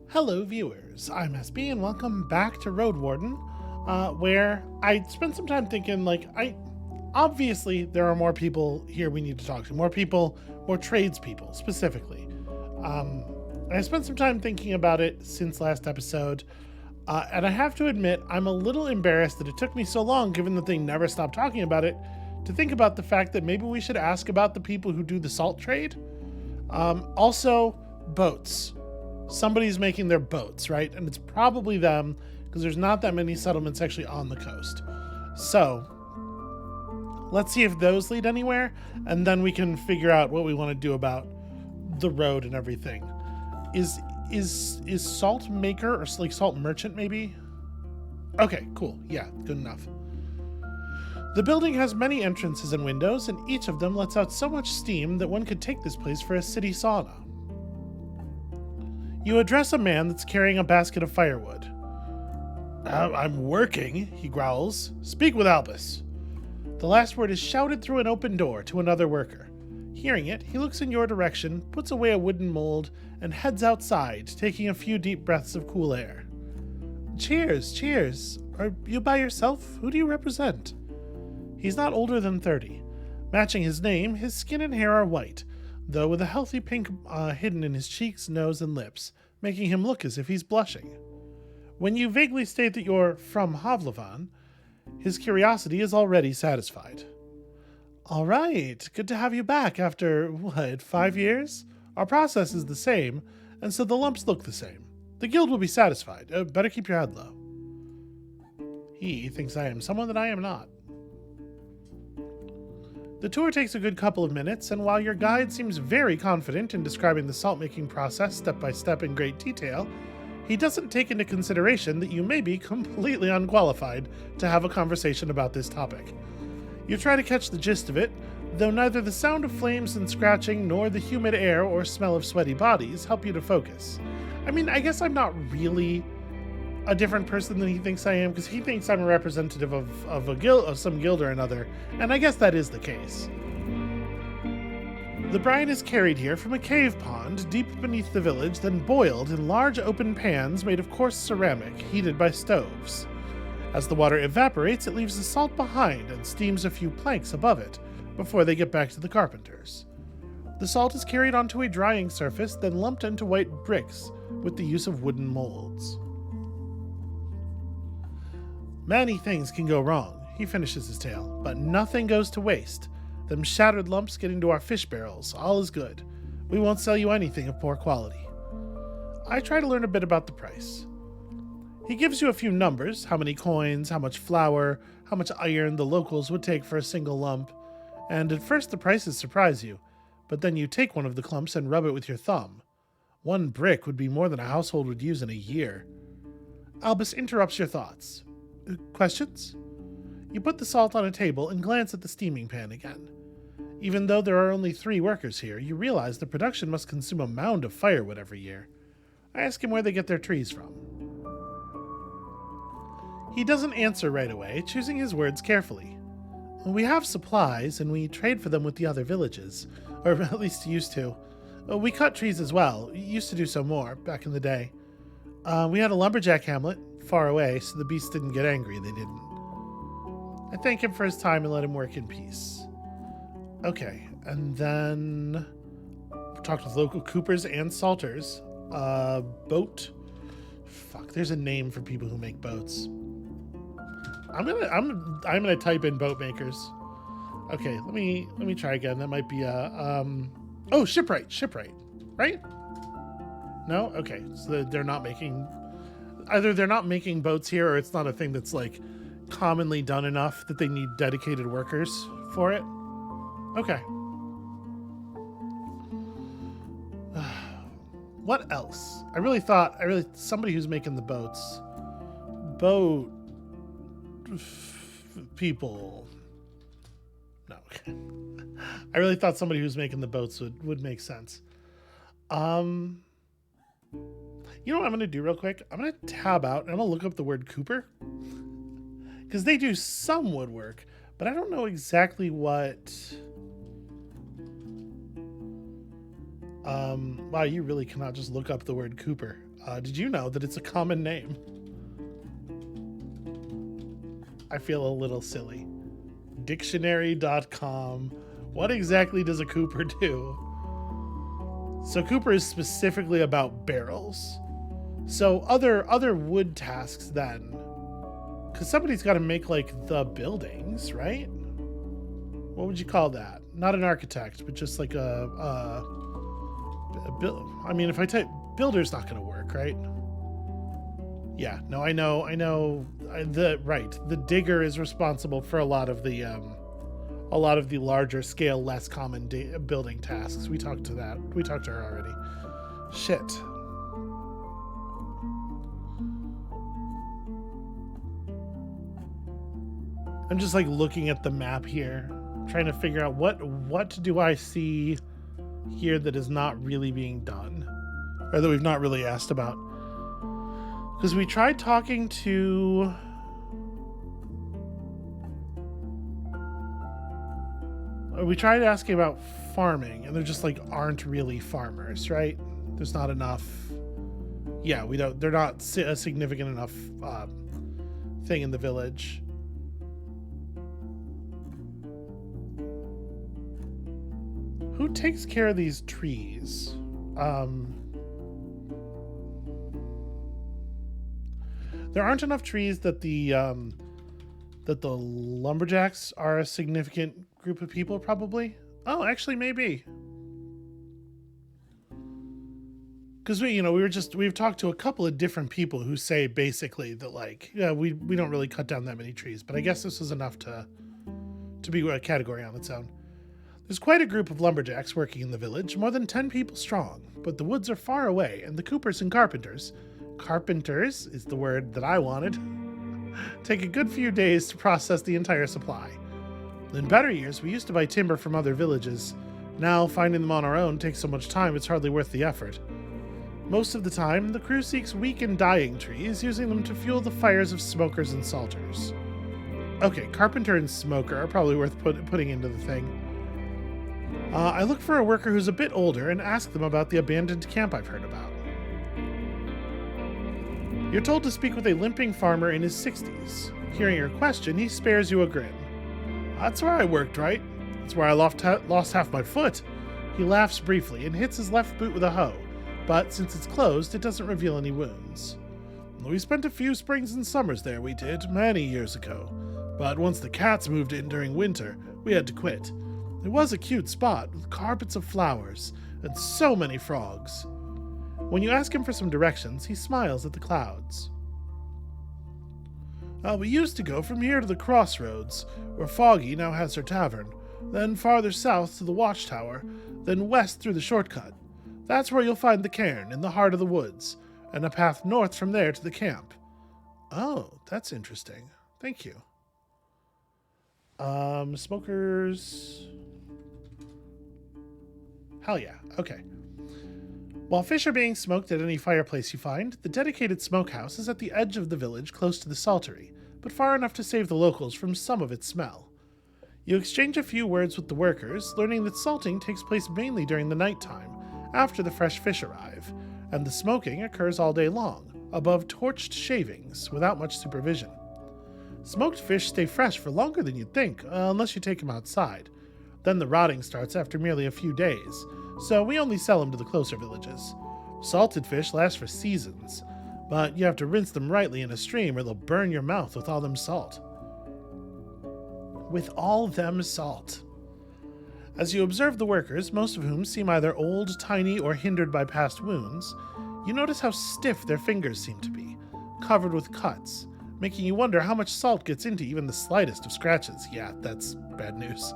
Hello, viewers. I'm SB, and welcome back to Roadwarden, where I spent some time thinking, obviously there are more people here we need to talk to, more people, more tradespeople, specifically. I spent some time thinking about it since last episode, and I have to admit, I'm a little embarrassed that it took me so long, given that they never stopped talking about it, to think about the fact that maybe we should ask about the people who do the salt trade. Also, boats. Somebody's making their boats, right? And it's probably them, because there's not that many settlements actually on the coast. So let's see if those lead anywhere, and then we can figure out what we want to do about the road and everything. Is salt maker or like salt merchant maybe? Okay, cool. Yeah, good enough. The building has many entrances and windows, and each of them lets out so much steam that one could take this place for a city sauna. You address a man that's carrying a basket of firewood. I'm working, he growls. Speak with Albus. The last word is shouted through an open door to another worker. Hearing it, he looks in your direction, puts away a wooden mold, and heads outside, taking a few deep breaths of cool air. Cheers, cheers. Are you by yourself? Who do you represent? He's not older than 30. Matching his name, his skin and hair are white, though with a healthy pink hidden in his cheeks, nose, and lips, making him look as if he's blushing. When you vaguely state that you're from Havlavan, his curiosity is already satisfied. All right, good to have you back after, 5 years? Our process is the same, and so the lumps look the same. The guild will be satisfied. Better keep your head low. He thinks I am someone that I am not. The tour takes a good couple of minutes, and while your guide seems very confident in describing the salt-making process step by step in great detail, he doesn't take into consideration that you may be completely unqualified to have a conversation about this topic. You try to catch the gist of it, though neither the sound of flames and scratching nor the humid air or smell of sweaty bodies help you to focus. I mean, I guess I'm not really a different person than he thinks I am, because he thinks I'm a representative of a guild, of some guild or another, and I guess that is the case. The brine is carried here from a cave pond deep beneath the village, then boiled in large open pans made of coarse ceramic, heated by stoves. As the water evaporates, it leaves the salt behind and steams a few planks above it, before they get back to the carpenters. The salt is carried onto a drying surface, then lumped into white bricks with the use of wooden molds. Many things can go wrong, he finishes his tale, but nothing goes to waste. Them shattered lumps get into our fish barrels. All is good. We won't sell you anything of poor quality. I try to learn a bit about the price. He gives you a few numbers, how many coins, how much flour, how much iron the locals would take for a single lump, and at first the prices surprise you, but then you take one of the clumps and rub it with your thumb. 1 brick would be more than a household would use in a year. Albus interrupts your thoughts. Questions? You put the salt on a table and glance at the steaming pan again. Even though there are only 3 workers here, you realize the production must consume a mound of firewood every year. I ask him where they get their trees from. He doesn't answer right away, choosing his words carefully. We have supplies, and we trade for them with the other villages, or at least used to. We cut trees as well, used to do so more, back in the day. We had a lumberjack hamlet, far away, so the beasts didn't get angry, they didn't. I thank him for his time and let him work in peace. Okay, and then talked with local coopers and salters. Boat. Fuck, there's a name for people who make boats. I'm gonna type in boat makers. Okay, let me try again. That might be shipwright, right? No? Okay, so they're not making, either they're not making boats here, or it's not a thing that's like commonly done enough that they need dedicated workers for it. Okay. What else? Somebody who's making the boats. Boat people. No. I really thought somebody who's making the boats would make sense. You know what I'm going to do real quick? I'm going to tab out and I'm going to look up the word Cooper. Because they do some woodwork, but I don't know exactly what Wow, you really cannot just look up the word Cooper. Did you know that it's a common name? I feel a little silly. Dictionary.com. What exactly does a Cooper do? So Cooper is specifically about barrels. So other wood tasks then, because somebody's got to make like the buildings, right? What would you call that? Not an architect, but just like a I mean, if I type builder's not going to work, right? Yeah, no, I know. The digger is responsible for a lot of the larger scale, less common building tasks. We talked to her already. Shit. I'm just like looking at the map here, trying to figure out what do I see here that is not really being done, or that we've not really asked about. Because we tried talking to we tried asking about farming, and they're just like aren't really farmers, right? There's not enough. Yeah, they're not a significant enough thing in the village. Who takes care of these trees? There aren't enough trees that the Lumberjacks are a significant group of people, probably. Oh, actually, maybe. Because we've talked to a couple of different people who say basically that, like, yeah, we don't really cut down that many trees, but I guess this is enough to be a category on its own. There's quite a group of lumberjacks working in the village, more than 10 people strong, but the woods are far away, and the coopers and carpenters is the word that I wanted, take a good few days to process the entire supply. In better years, we used to buy timber from other villages. Now, finding them on our own takes so much time it's hardly worth the effort. Most of the time, the crew seeks weak and dying trees, using them to fuel the fires of smokers and salters. Okay, carpenter and smoker are probably worth putting into the thing. I look for a worker who's a bit older and ask them about the abandoned camp I've heard about. You're told to speak with a limping farmer in his 60s. Hearing your question, he spares you a grin. That's where I worked, right? That's where I lost half my foot. He laughs briefly and hits his left boot with a hoe, but since it's closed, it doesn't reveal any wounds. We spent a few springs and summers there, we did, many years ago. But once the cats moved in during winter, we had to quit. It was a cute spot, with carpets of flowers, and so many frogs. When you ask him for some directions, he smiles at the clouds. We used to go from here to the crossroads, where Foggy now has her tavern, then farther south to the watchtower, then west through the shortcut. That's where you'll find the cairn, in the heart of the woods, and a path north from there to the camp. Oh, that's interesting. Thank you. Smokers... Hell yeah, okay. While fish are being smoked at any fireplace you find, the dedicated smokehouse is at the edge of the village close to the saltery, but far enough to save the locals from some of its smell. You exchange a few words with the workers, learning that salting takes place mainly during the nighttime, after the fresh fish arrive, and the smoking occurs all day long, above torched shavings, without much supervision. Smoked fish stay fresh for longer than you'd think, unless you take them outside. Then the rotting starts after merely a few days, so we only sell them to the closer villages. Salted fish last for seasons, but you have to rinse them rightly in a stream or they'll burn your mouth with all them salt. With all them salt. As you observe the workers, most of whom seem either old, tiny, or hindered by past wounds, you notice how stiff their fingers seem to be, covered with cuts, making you wonder how much salt gets into even the slightest of scratches. Yeah, that's bad news.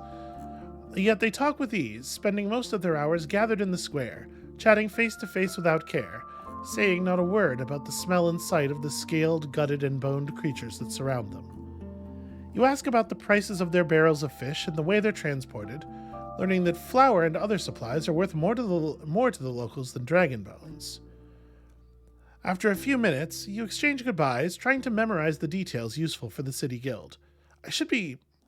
Yet they talk with ease, spending most of their hours gathered in the square, chatting face to face without care, saying not a word about the smell and sight of the scaled, gutted, and boned creatures that surround them. You ask about the prices of their barrels of fish and the way they're transported, learning that flour and other supplies are worth more to the locals than dragon bones. After a few minutes, you exchange goodbyes, trying to memorize the details useful for the city guild.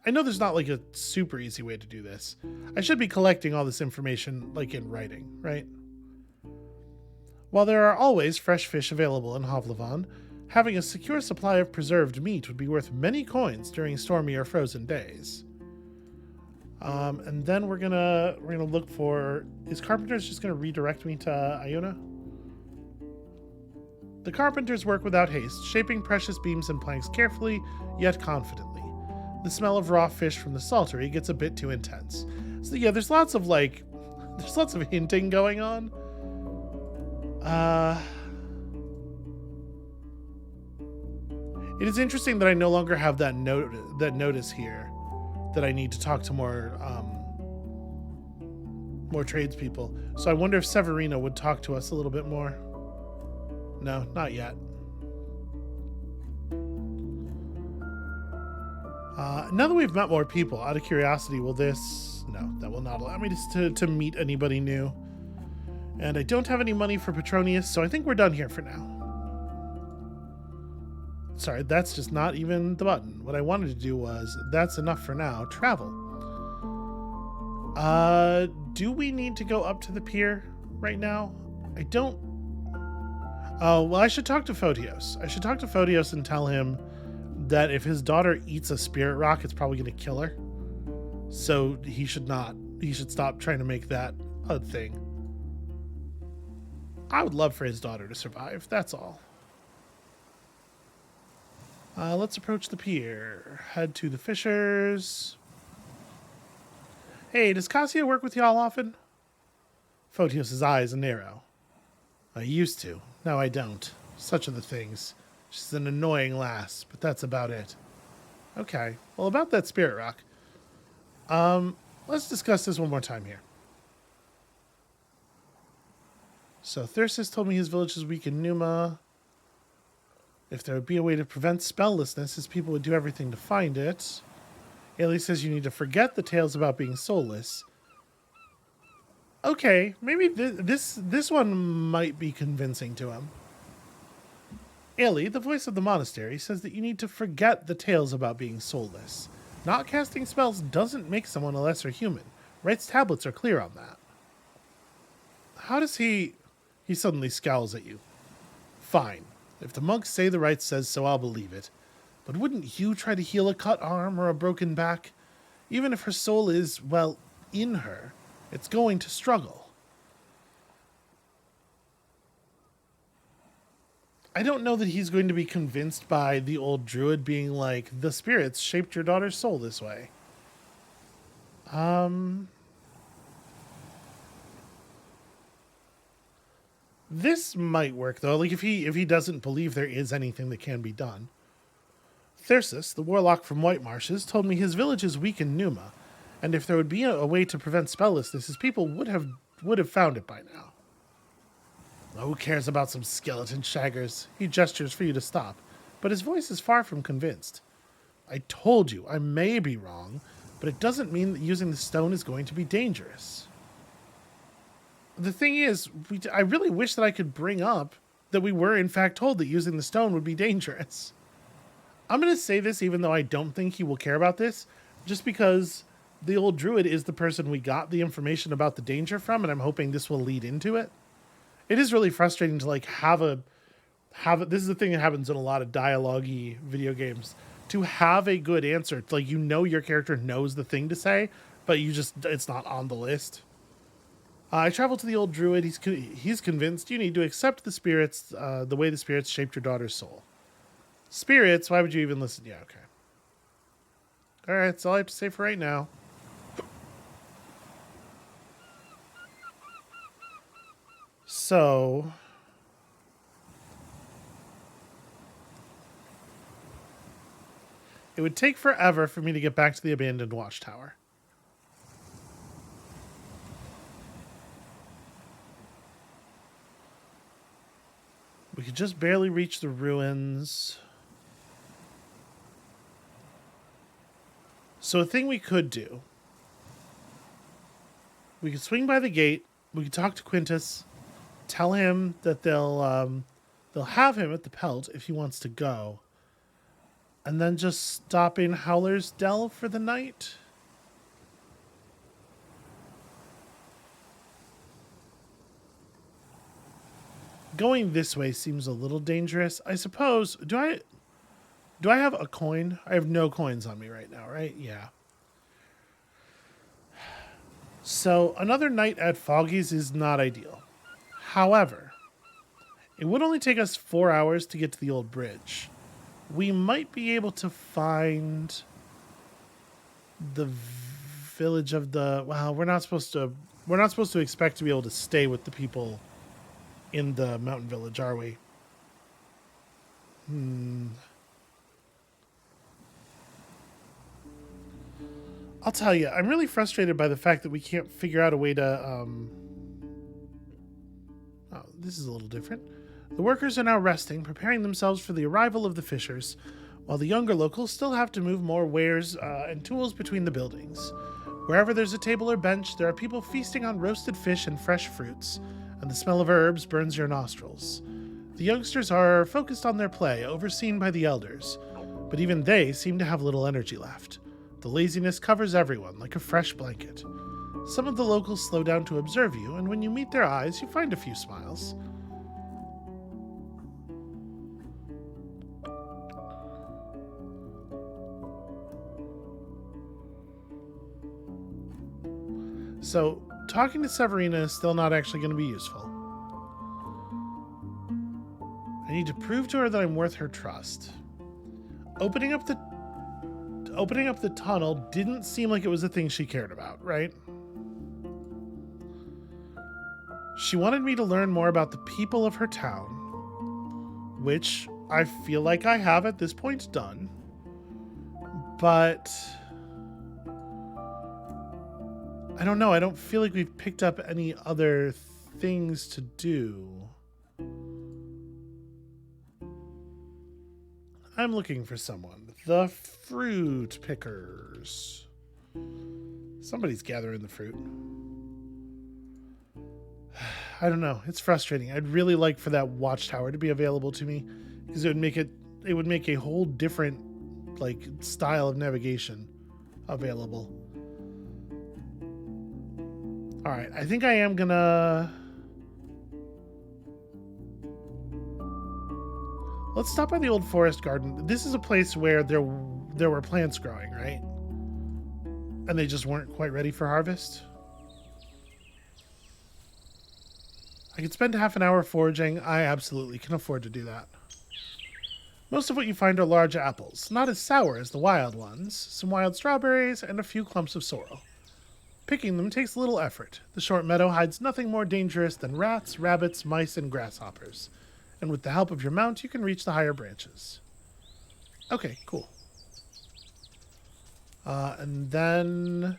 I know there's not like a super easy way to do this. I should be collecting all this information like in writing, right? While there are always fresh fish available in Hovlevan, having a secure supply of preserved meat would be worth many coins during stormy or frozen days. And then we're gonna look for, is Carpenter's just gonna redirect me to Iona? The carpenters work without haste, shaping precious beams and planks carefully, yet confidently. The smell of raw fish from the saltery gets a bit too intense. So yeah, there's lots of hinting going on. It is interesting that I no longer have that notice here that I need to talk to more tradespeople. So I wonder if Severina would talk to us a little bit more. No, not yet. Now that we've met more people, out of curiosity, will this... No, that will not allow me to meet anybody new. And I don't have any money for Petronius, so I think we're done here for now. Sorry, that's just not even the button. What I wanted to do was, that's enough for now, travel. Do we need to go up to the pier right now? I don't... Oh, well, I should talk to Photios. I should talk to Photios and tell him that if his daughter eats a spirit rock, it's probably going to kill her. So he should stop trying to make that a thing. I would love for his daughter to survive, that's all. Let's approach the pier. Head to the fishers. Hey, does Cassia work with y'all often? Photios' eyes narrow. I used to. Now I don't. Such are the things. She's an annoying lass, but that's about it. Okay. Well, about that spirit rock. Let's discuss this one more time here. So Thyrsis told me his village is weak in Numa. If there would be a way to prevent spelllessness, his people would do everything to find it. Ailey says you need to forget the tales about being soulless. Okay, maybe this one might be convincing to him. Ailey, the voice of the monastery, says that you need to forget the tales about being soulless. Not casting spells doesn't make someone a lesser human. Wright's tablets are clear on that. How does he suddenly scowls at you. Fine. If the monks say the Wright says so, I'll believe it. But wouldn't you try to heal a cut arm or a broken back? Even if her soul is, well, in her, it's going to struggle. I don't know that he's going to be convinced by the old druid being like, the spirits shaped your daughter's soul this way. This might work, though, like if he doesn't believe there is anything that can be done. Thyrsis, the warlock from White Marshes, told me his village is weak in Numa, and if there would be a way to prevent spelllessness, his people would have found it by now. Who cares about some skeleton shaggers? He gestures for you to stop, but his voice is far from convinced. I told you, I may be wrong, but it doesn't mean that using the stone is going to be dangerous. The thing is, I really wish that I could bring up that we were in fact told that using the stone would be dangerous. I'm going to say this even though I don't think he will care about this, just because the old druid is the person we got the information about the danger from, and I'm hoping this will lead into it. It is really frustrating to like have a this is the thing that happens in a lot of dialogue-y video games, to have a good answer. Like, you know your character knows the thing to say, but it's not on the list. I traveled to the old druid. He's convinced you need to accept the spirits, the way the spirits shaped your daughter's soul. Spirits? Why would you even listen? Yeah, okay. All right, that's all I have to say for right now. So, it would take forever for me to get back to the abandoned watchtower. We could just barely reach the ruins. So a thing we could do, we could swing by the gate, we could talk to Quintus, tell him that they'll have him at the Pelt if he wants to go, and then just stop in Howler's Dell for the night. going this way seems a little dangerous. I suppose, do I have a coin? I have no coins on me right now, right? Yeah. So another night at Foggy's is not ideal. However, it would only take us 4 hours to get to the old bridge. We might be able to find the village of the... Well, we're not supposed to expect to be able to stay with the people in the mountain village, are we? I'll tell you, I'm really frustrated by the fact that we can't figure out a way to, Oh, this is a little different. The workers are now resting, preparing themselves for the arrival of the fishers, while the younger locals still have to move more wares and tools between the buildings. Wherever there's a table or bench, there are people feasting on roasted fish and fresh fruits, and the smell of herbs burns your nostrils. The youngsters are focused on their play, overseen by the elders, but even they seem to have little energy left. The laziness covers everyone like a fresh blanket. Some of the locals slow down to observe you, and when you meet their eyes, you find a few smiles. So, talking to Severina is still not actually going to be useful. I need to prove to her that I'm worth her trust. Opening up the tunnel didn't seem like it was a thing she cared about, right? She wanted me to learn more about the people of her town, which I feel like I have at this point done. But I don't know. I don't feel like we've picked up any other things to do. I'm looking for someone. The fruit pickers. Somebody's gathering the fruit. I don't know. It's frustrating. I'd really like for that watchtower to be available to me, because it would make a whole different style of navigation available. All right, I think I am gonna... Let's stop by the old forest garden. This is a place where there were plants growing, right? And they just weren't quite ready for harvest. I could spend half an hour foraging. I absolutely can afford to do that. Most of what you find are large apples, not as sour as the wild ones, some wild strawberries, and a few clumps of sorrel. Picking them takes little effort. The short meadow hides nothing more dangerous than rats, rabbits, mice, and grasshoppers. And with the help of your mount, you can reach the higher branches. Okay, cool. And then...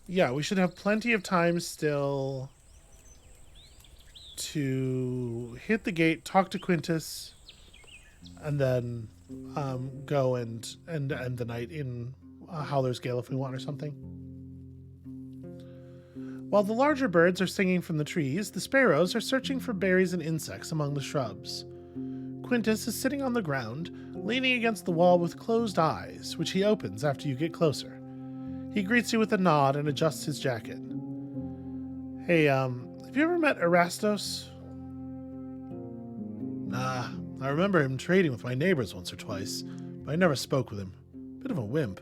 Yeah, we should have plenty of time still to hit the gate, talk to Quintus, and then go and end the night in Howler's Gale if we want or something. While the larger birds are singing from the trees, the sparrows are searching for berries and insects among the shrubs. Quintus is sitting on the ground, leaning against the wall with closed eyes, which he opens after you get closer. He greets you with a nod and adjusts his jacket. Hey, have you ever met Erastos? Nah, I remember him trading with my neighbors once or twice, but I never spoke with him. Bit of a wimp.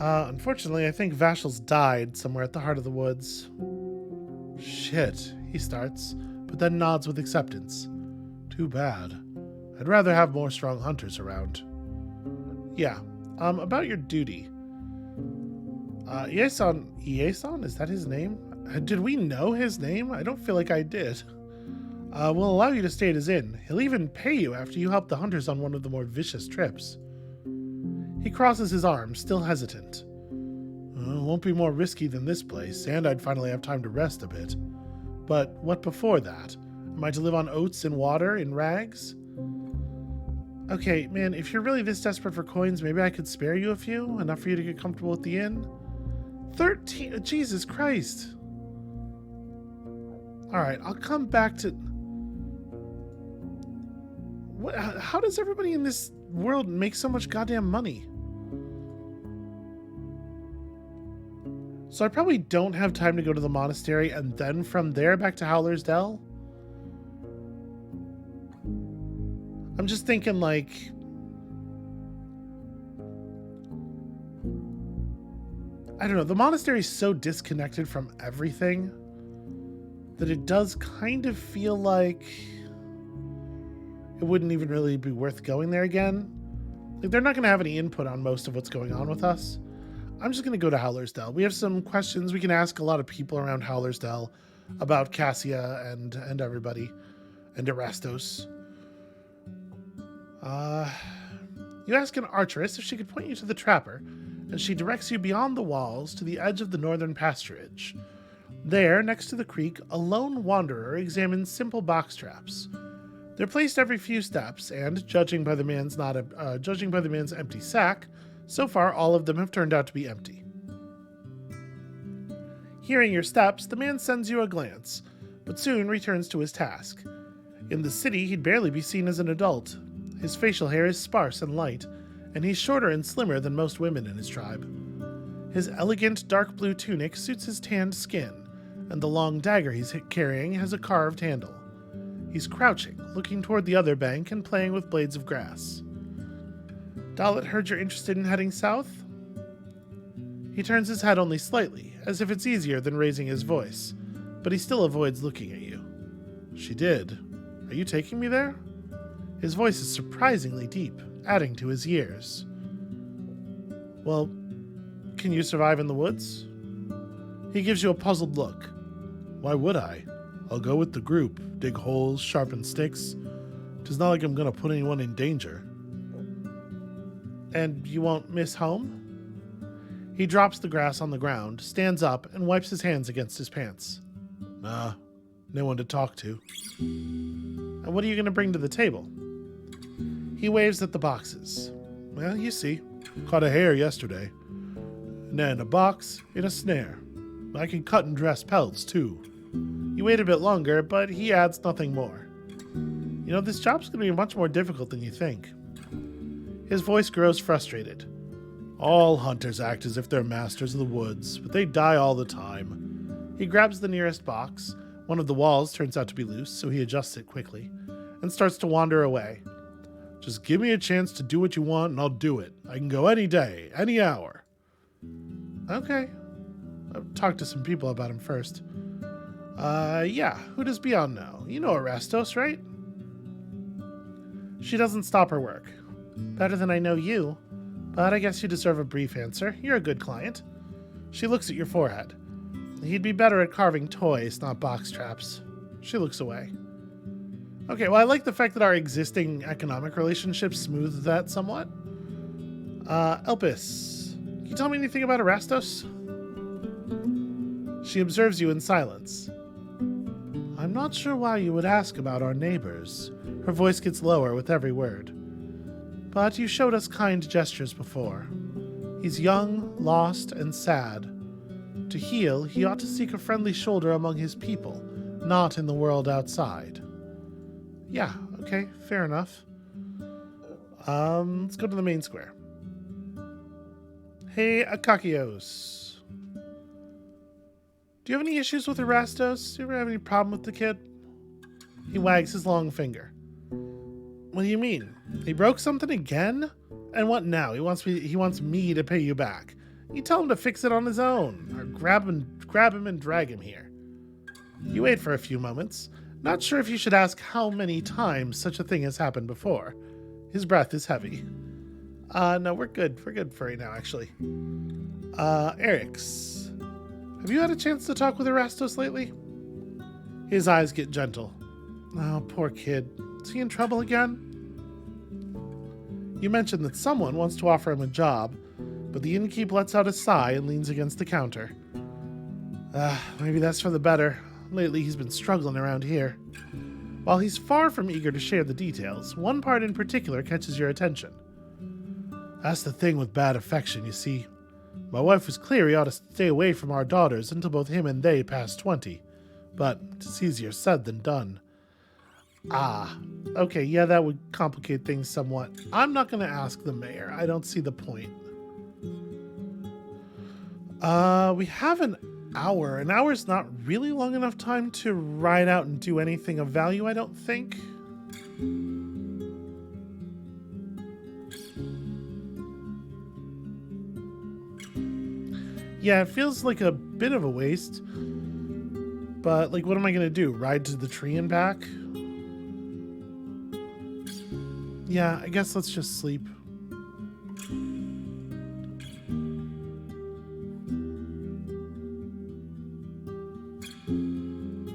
Unfortunately, I think Vashal's died somewhere at the heart of the woods. Shit, he starts, but then nods with acceptance. Too bad. I'd rather have more strong hunters around. Yeah, about your duty. Ieson, is that his name? Did we know his name? I don't feel like I did. We'll allow you to stay at his inn. He'll even pay you after you help the hunters on one of the more vicious trips. He crosses his arms, still hesitant. Won't be more risky than this place, and I'd finally have time to rest a bit. But what before that? Am I to live on oats and water in rags? Okay, man, if you're really this desperate for coins, maybe I could spare you a few, enough for you to get comfortable at the inn? 13, Jesus Christ. Alright, I'll come back to... What? How does everybody in this world make so much goddamn money? So I probably don't have time to go to the monastery and then from there back to Howler's Dell. I'm just thinking, like, I don't know, the monastery is so disconnected from everything that it does kind of feel like it wouldn't even really be worth going there again. Like, they're not going to have any input on most of what's going on with us. I'm just going to go to Howler's Dell. We have some questions. We can ask a lot of people around Howler's Dell about Cassia and everybody, and Erastos. You ask an archeress if she could point you to the trapper, and she directs you beyond the walls to the edge of the northern pasturage. There, next to the creek, a lone wanderer examines simple box traps. They're placed every few steps, and judging by the man's empty sack, so far all of them have turned out to be empty. Hearing your steps, the man sends you a glance, but soon returns to his task. In the city, he'd barely be seen as an adult. His facial hair is sparse and light, and he's shorter and slimmer than most women in his tribe. His elegant dark blue tunic suits his tanned skin, and the long dagger he's carrying has a carved handle. He's crouching, looking toward the other bank and playing with blades of grass. Dalit heard you're interested in heading south? He turns his head only slightly, as if it's easier than raising his voice, but he still avoids looking at you. She did. Are you taking me there? His voice is surprisingly deep, adding to his years. Well, can you survive in the woods? He gives you a puzzled look. Why would I? I'll go with the group, dig holes, sharpen sticks. 'Tis not like I'm gonna put anyone in danger. And you won't miss home? He drops the grass on the ground, stands up, and wipes his hands against his pants. Nah, no one to talk to. And what are you gonna bring to the table? He waves at the boxes. Well, you see, caught a hare yesterday. And then a box in a snare. I can cut and dress pelts, too. You wait a bit longer, but he adds nothing more. You know, this job's going to be much more difficult than you think. His voice grows frustrated. All hunters act as if they're masters of the woods, but they die all the time. He grabs the nearest box. One of the walls turns out to be loose, so he adjusts it quickly, and starts to wander away. Just give me a chance to do what you want, and I'll do it. I can go any day, any hour. Okay. I'll talk to some people about him first. Yeah, who does Beyond know? You know Erastos, right? She doesn't stop her work. Better than I know you, but I guess you deserve a brief answer. You're a good client. She looks at your forehead. He'd be better at carving toys, not box traps. She looks away. Okay, well, I like the fact that our existing economic relationship smoothed that somewhat. Elpis, can you tell me anything about Erastos? She observes you in silence. I'm not sure why you would ask about our neighbors. Her voice gets lower with every word. But you showed us kind gestures before. He's young, lost, and sad. To heal, he ought to seek a friendly shoulder among his people, not in the world outside. Yeah, okay, fair enough. Let's go to the main square. Hey, Akakios. Do you have any issues with Erastos? Do you ever have any problem with the kid? He wags his long finger. What do you mean? He broke something again? And what now? He wants me to pay you back. You tell him to fix it on his own, or grab him and drag him here. You wait for a few moments, not sure if you should ask how many times such a thing has happened before. His breath is heavy. No, we're good. We're good for right now, actually. Eric's. Have you had a chance to talk with Erastos lately? His eyes get gentle. Oh, poor kid. Is he in trouble again? You mentioned that someone wants to offer him a job, but the innkeep lets out a sigh and leans against the counter. Maybe that's for the better. Lately he's been struggling around here. While he's far from eager to share the details, one part in particular catches your attention. That's the thing with bad affection, you see. My wife was clear he ought to stay away from our daughters until both him and they passed 20. But it's easier said than done. Okay, yeah, that would complicate things somewhat. I'm not going to ask the mayor. I don't see the point. We have an hour. An hour's not really long enough time to ride out and do anything of value, I don't think. Yeah, it feels like a bit of a waste. But, like, what am I going to do? Ride to the tree and back? Yeah, I guess let's just sleep.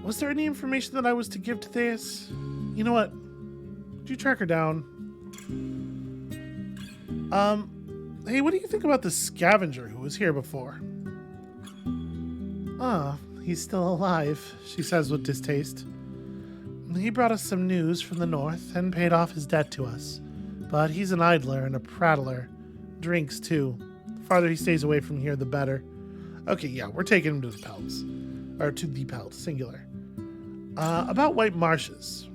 Was there any information that I was to give to Theus? You know what? Did you track her down? Hey, what do you think about the scavenger who was here before? Ah, he's still alive, she says with distaste. He brought us some news from the north and paid off his debt to us. But he's an idler and a prattler. Drinks, too. The farther he stays away from here, the better. Okay, yeah, we're taking him to the Pelts. Or to the Pelt, singular. About White Marshes.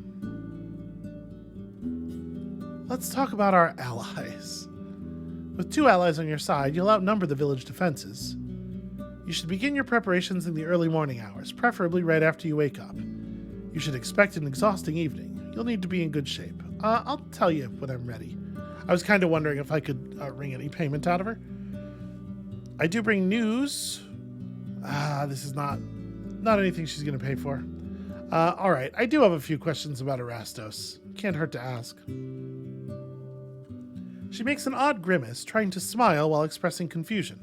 Let's talk about our allies. With 2 allies on your side, you'll outnumber the village defenses. You should begin your preparations in the early morning hours, preferably right after you wake up. You should expect an exhausting evening. You'll need to be in good shape. I'll tell you when I'm ready. I was kind of wondering if I could wring any payment out of her. I do bring news. This is not anything she's going to pay for. All right, I do have a few questions about Erastos. Can't hurt to ask. She makes an odd grimace, trying to smile while expressing confusion.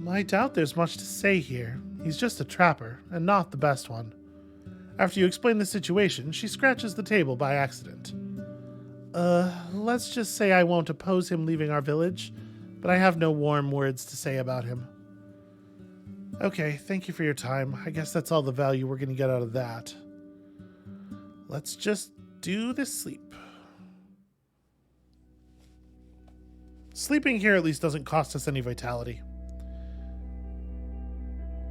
I doubt there's much to say here. He's just a trapper, and not the best one. After you explain the situation, she scratches the table by accident. Let's just say I won't oppose him leaving our village, but I have no warm words to say about him. Okay, thank you for your time. I guess that's all the value we're going to get out of that. Let's just do this sleep. Sleeping here at least doesn't cost us any vitality.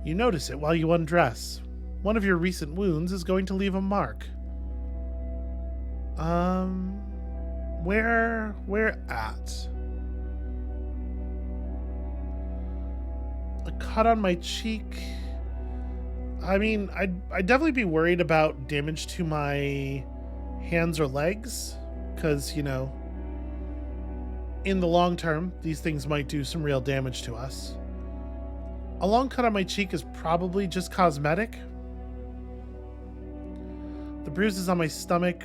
You notice it while you undress. One of your recent wounds is going to leave a mark. Where at? A cut on my cheek. I mean, I'd definitely be worried about damage to my hands or legs, because, you know, in the long term, these things might do some real damage to us. A long cut on my cheek is probably just cosmetic. The bruises on my stomach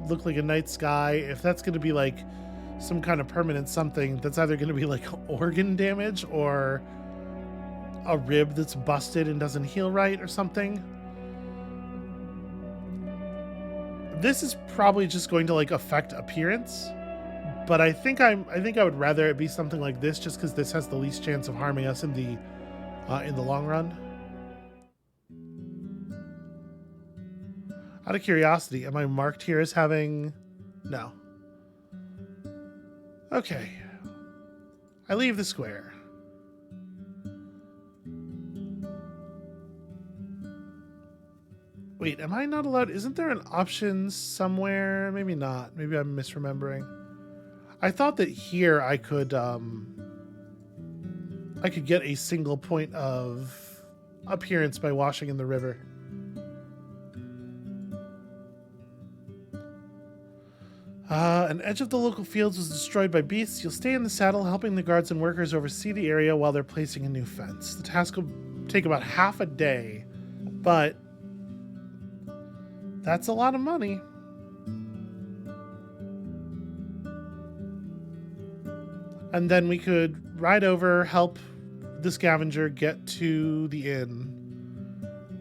look like a night sky. If that's going to be like some kind of permanent something, that's either going to be like organ damage or a rib that's busted and doesn't heal right or something. This is probably just going to like affect appearance, but I think I would rather it be something like this, just because this has the least chance of harming us in the long run. Out of curiosity, am I marked here as having... No. Okay. I leave the square. Wait, am I not allowed... Isn't there an option somewhere? Maybe not. Maybe I'm misremembering. I thought that here I could get a single point of appearance by washing in the river. An edge of the local fields was destroyed by beasts. You'll stay in the saddle, helping the guards and workers oversee the area while they're placing a new fence. The task will take about half a day, but that's a lot of money. And then we could ride over, help the scavenger get to the inn.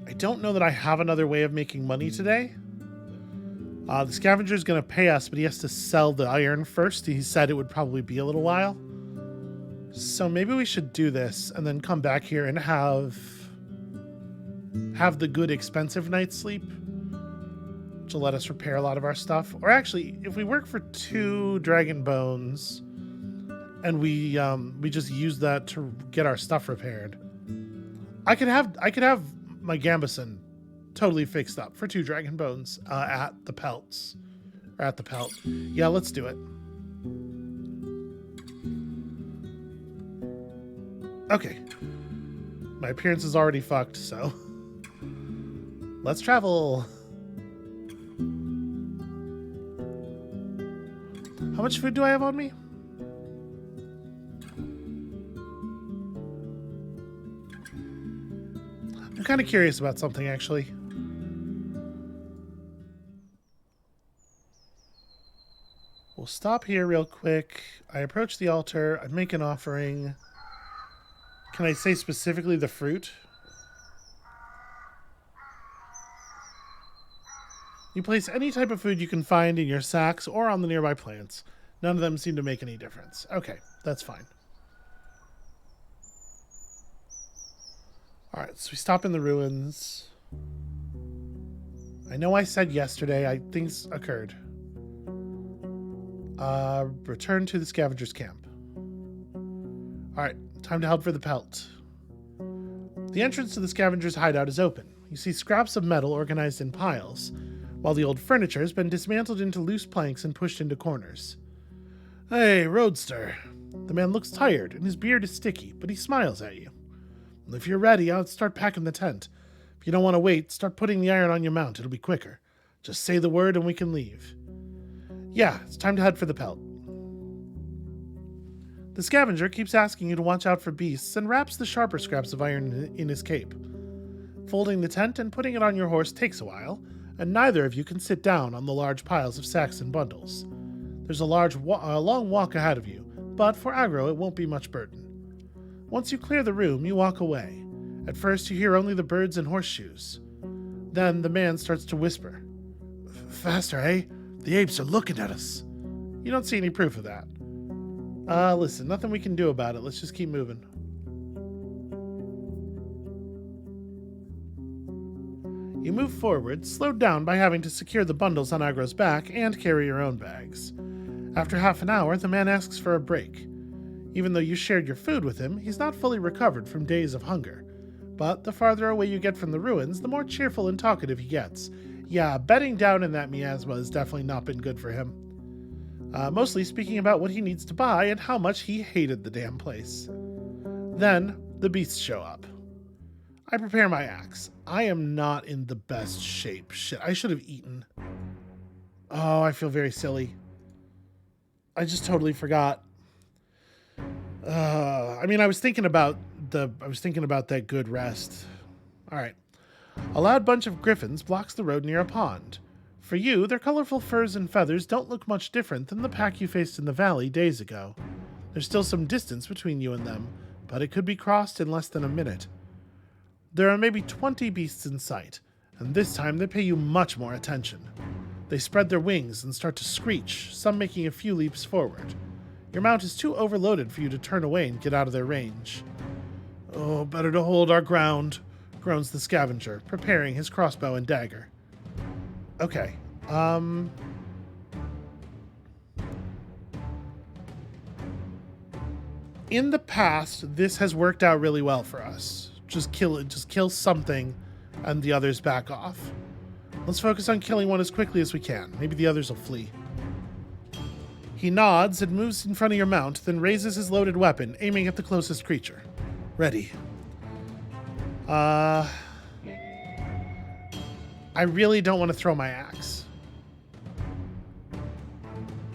I don't know that I have another way of making money today. The scavenger is going to pay us, but he has to sell the iron first. He said it would probably be a little while. So maybe we should do this and then come back here and have the good expensive night's sleep, which will let us repair a lot of our stuff. Or actually, if we work for 2 dragon bones and we just use that to get our stuff repaired, I could have my Gambison totally fixed up for 2 dragon bones at the Pelts. Or at the Pelt. Yeah, let's do it. Okay. My appearance is already fucked, so let's travel. How much food do I have on me? kind of curious about something, actually. We'll stop here real quick. I approach the altar. I make an offering. Can I say specifically the fruit? You place any type of food you can find in your sacks or on the nearby plants. None of them seem to make any difference. Okay, that's fine. Alright, so we stop in the ruins. I know I said yesterday, things occurred. Return to the scavenger's camp. Alright, time to head for the Pelt. The entrance to the scavenger's hideout is open. You see scraps of metal organized in piles, while the old furniture has been dismantled into loose planks and pushed into corners. Hey, Roadster. The man looks tired, and his beard is sticky, but he smiles at you. If you're ready, I'll start packing the tent. If you don't want to wait, start putting the iron on your mount. It'll be quicker. Just say the word and we can leave. Yeah, it's time to head for the Pelt. The scavenger keeps asking you to watch out for beasts and wraps the sharper scraps of iron in his cape. Folding the tent and putting it on your horse takes a while, and neither of you can sit down on the large piles of sacks and bundles. There's a long walk ahead of you, but for aggro it won't be much burden. Once you clear the room, you walk away. At first you hear only the birds and horseshoes. Then the man starts to whisper. Faster, eh? The apes are looking at us. You don't see any proof of that. Listen, nothing we can do about it. Let's just keep moving. You move forward, slowed down by having to secure the bundles on Agro's back and carry your own bags. After half an hour, the man asks for a break. Even though you shared your food with him, he's not fully recovered from days of hunger. But the farther away you get from the ruins, the more cheerful and talkative he gets. Yeah, bedding down in that miasma has definitely not been good for him. Mostly speaking about what he needs to buy and how much he hated the damn place. Then, the beasts show up. I prepare my axe. I am not in the best shape. Shit, I should have eaten. Oh, I feel very silly. I just totally forgot. I was thinking about that good rest. All right. A loud bunch of griffins blocks the road near a pond. For you, their colorful furs and feathers don't look much different than the pack you faced in the valley days ago. There's still some distance between you and them, but it could be crossed in less than a minute. There are maybe 20 beasts in sight, and this time they pay you much more attention. They spread their wings and start to screech, some making a few leaps forward. Your mount is too overloaded for you to turn away and get out of their range. Oh, better to hold our ground, groans the scavenger, preparing his crossbow and dagger. Okay, in the past, this has worked out really well for us. Just kill something, and the others back off. Let's focus on killing one as quickly as we can. Maybe the others will flee. He nods and moves in front of your mount, then raises his loaded weapon, aiming at the closest creature. Ready. I really don't want to throw my axe.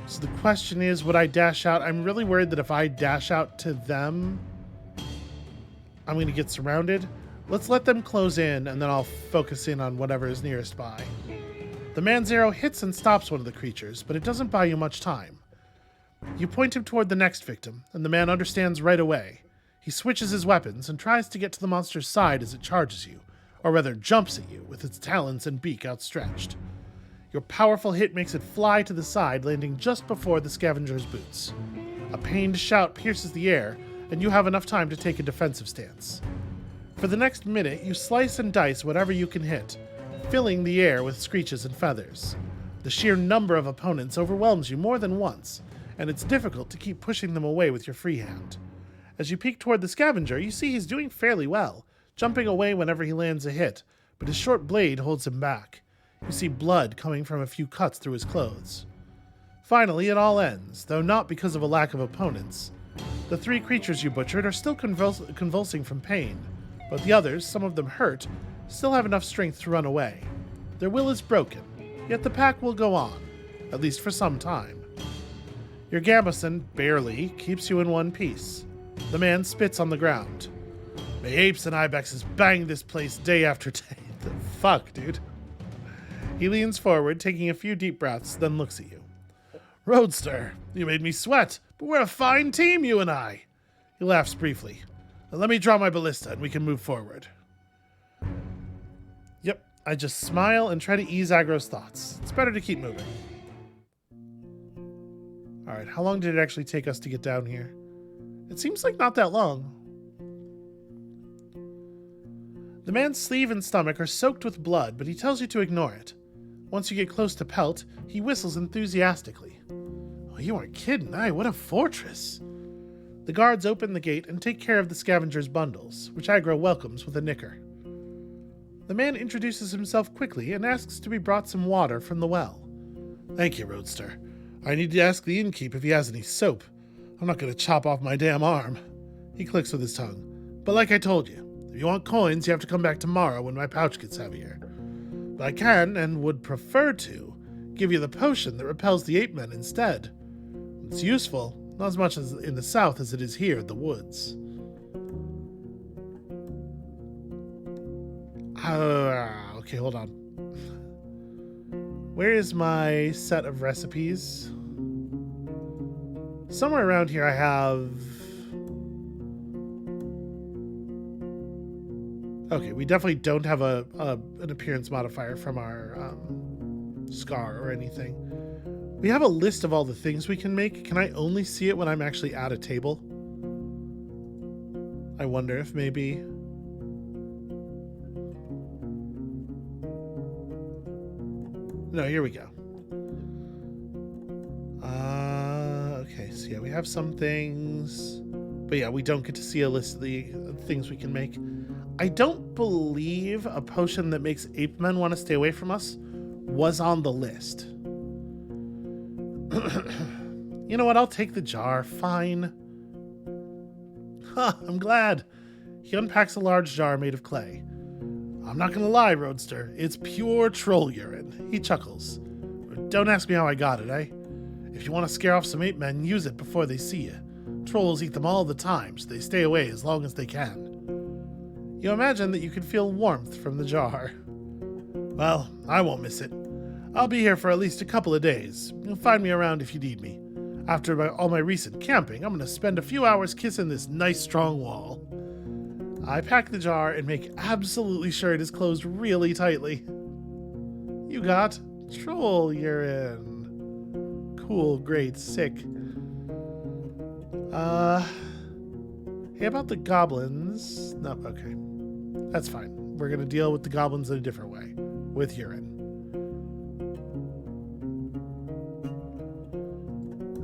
So the question is, would I dash out? I'm really worried that if I dash out to them, I'm going to get surrounded. Let's let them close in, and then I'll focus in on whatever is nearest by. The man's arrow hits and stops one of the creatures, but it doesn't buy you much time. You point him toward the next victim, and the man understands right away. He switches his weapons and tries to get to the monster's side as it charges you, or rather jumps at you with its talons and beak outstretched. Your powerful hit makes it fly to the side, landing just before the scavenger's boots. A pained shout pierces the air, and you have enough time to take a defensive stance. For the next minute, you slice and dice whatever you can hit, filling the air with screeches and feathers. The sheer number of opponents overwhelms you more than once, and it's difficult to keep pushing them away with your free hand. As you peek toward the scavenger, you see he's doing fairly well, jumping away whenever he lands a hit, but his short blade holds him back. You see blood coming from a few cuts through his clothes. Finally, it all ends, though not because of a lack of opponents. The 3 creatures you butchered are still convulsing from pain, but the others, some of them hurt, still have enough strength to run away. Their will is broken, yet the pack will go on, at least for some time. Your gambeson, barely, keeps you in one piece. The man spits on the ground. May apes and ibexes bang this place day after day. The fuck, dude? He leans forward, taking a few deep breaths, then looks at you. Roadster, you made me sweat, but we're a fine team, you and I. He laughs briefly. Let me draw my ballista and we can move forward. Yep, I just smile and try to ease Aggro's thoughts. It's better to keep moving. Alright, how long did it actually take us to get down here? It seems like not that long. The man's sleeve and stomach are soaked with blood, but he tells you to ignore it. Once you get close to Pelt, he whistles enthusiastically. Oh, you aren't kidding, what a fortress! The guards open the gate and take care of the scavenger's bundles, which Aggro welcomes with a nicker. The man introduces himself quickly and asks to be brought some water from the well. Thank you, Roadster. I need to ask the innkeep if he has any soap. I'm not going to chop off my damn arm. He clicks with his tongue. But like I told you, if you want coins, you have to come back tomorrow when my pouch gets heavier. But I can, and would prefer to, give you the potion that repels the ape men instead. It's useful, not as much as in the south as it is here in the woods. Okay, hold on. Where is my set of recipes? Somewhere around here I have... Okay, we definitely don't have an appearance modifier from our scar or anything. We have a list of all the things we can make. Can I only see it when I'm actually at a table? I wonder if maybe... No, here we go. Okay, so yeah, we have some things. But yeah, we don't get to see a list of the things we can make. I don't believe a potion that makes ape men want to stay away from us was on the list. You know what? I'll take the jar. Fine. Huh, I'm glad. He unpacks a large jar made of clay. I'm not gonna lie, Roadster. It's pure troll urine. He chuckles. Don't ask me how I got it, eh? If you want to scare off some ape men, use it before they see you. Trolls eat them all the time, so they stay away as long as they can. You imagine that you can feel warmth from the jar. Well, I won't miss it. I'll be here for at least a couple of days. You'll find me around if you need me. After all my recent camping, I'm going to spend a few hours kissing this nice strong wall. I pack the jar and make absolutely sure it is closed really tightly. You got troll urine. Cool, great, sick. Hey, about the goblins? No, okay. That's fine. We're going to deal with the goblins in a different way. With urine.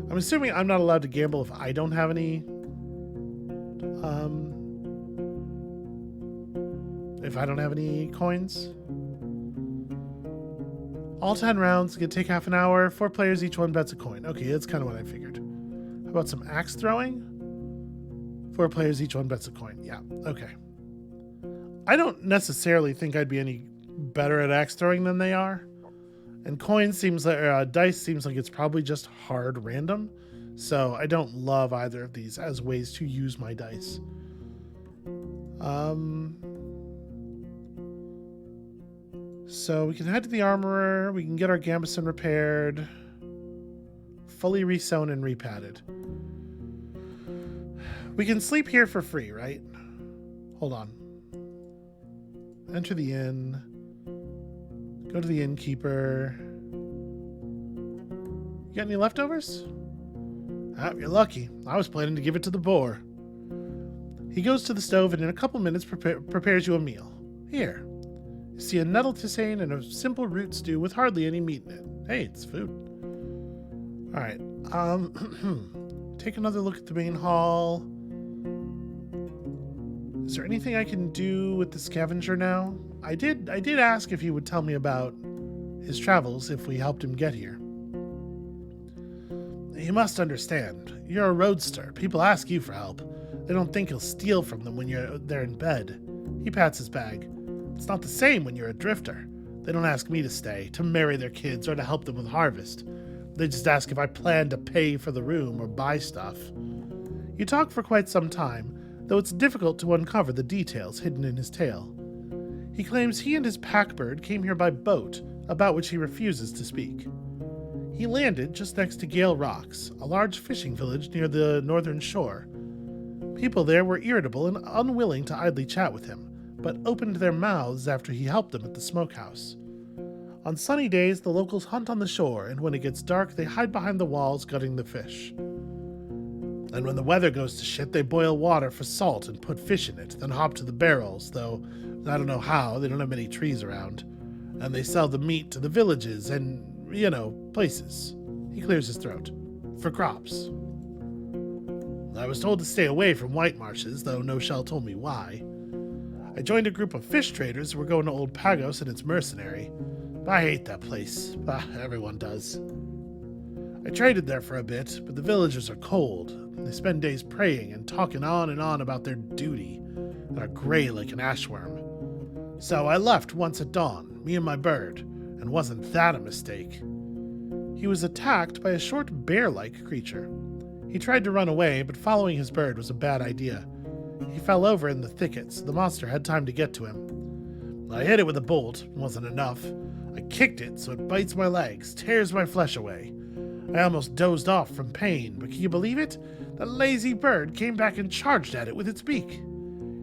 I'm assuming I'm not allowed to gamble if I don't have any... if I don't have any coins. All 10 rounds, gonna take half an hour. 4 players, each one bets a coin. Okay, that's kind of what I figured. How about some axe throwing? 4 players, each one bets a coin. Yeah, okay. I don't necessarily think I'd be any better at axe throwing than they are. And coins seems like, dice seems like it's probably just hard random. So I don't love either of these as ways to use my dice. So we can head to the armorer. We can get our gambeson repaired. Fully resewn and repadded. We can sleep here for free, right? Hold on. Enter the inn. Go to the innkeeper. You got any leftovers? Ah, you're lucky. I was planning to give it to the boar. He goes to the stove and in a couple minutes prepares you a meal. Here. You see a nettle tisane and a simple root stew with hardly any meat in it. Hey, it's food. Alright. Take another look at the main hall. Is there anything I can do with the scavenger now? I did ask if he would tell me about his travels if we helped him get here. You must understand. You're a roadster. People ask you for help. They don't think you'll steal from them when they're in bed. He pats his bag. It's not the same when you're a drifter. They don't ask me to stay, to marry their kids, or to help them with harvest. They just ask if I plan to pay for the room or buy stuff. You talk for quite some time, though it's difficult to uncover the details hidden in his tale. He claims he and his pack bird came here by boat, about which he refuses to speak. He landed just next to Gale Rocks, a large fishing village near the northern shore. People there were irritable and unwilling to idly chat with him, but opened their mouths after he helped them at the smokehouse. On sunny days, the locals hunt on the shore, and when it gets dark, they hide behind the walls gutting the fish. And when the weather goes to shit, they boil water for salt and put fish in it, then hop to the barrels, though I don't know how, they don't have many trees around. And they sell the meat to the villages and, places. He clears his throat. For crops. I was told to stay away from White Marshes, though no shell told me why. I joined a group of fish traders who were going to Old Pagos and its mercenary. I hate that place. Everyone does. I traded there for a bit, but the villagers are cold. They spend days praying and talking on and on about their duty, and are gray like an ashworm. So I left once at dawn, me and my bird, and wasn't that a mistake? He was attacked by a short bear-like creature. He tried to run away, but following his bird was a bad idea. He fell over in the thicket, so the monster had time to get to him. I hit it with a bolt, it wasn't enough. I kicked it so it bites my legs, tears my flesh away. I almost dozed off from pain, but can you believe it? The lazy bird came back and charged at it with its beak.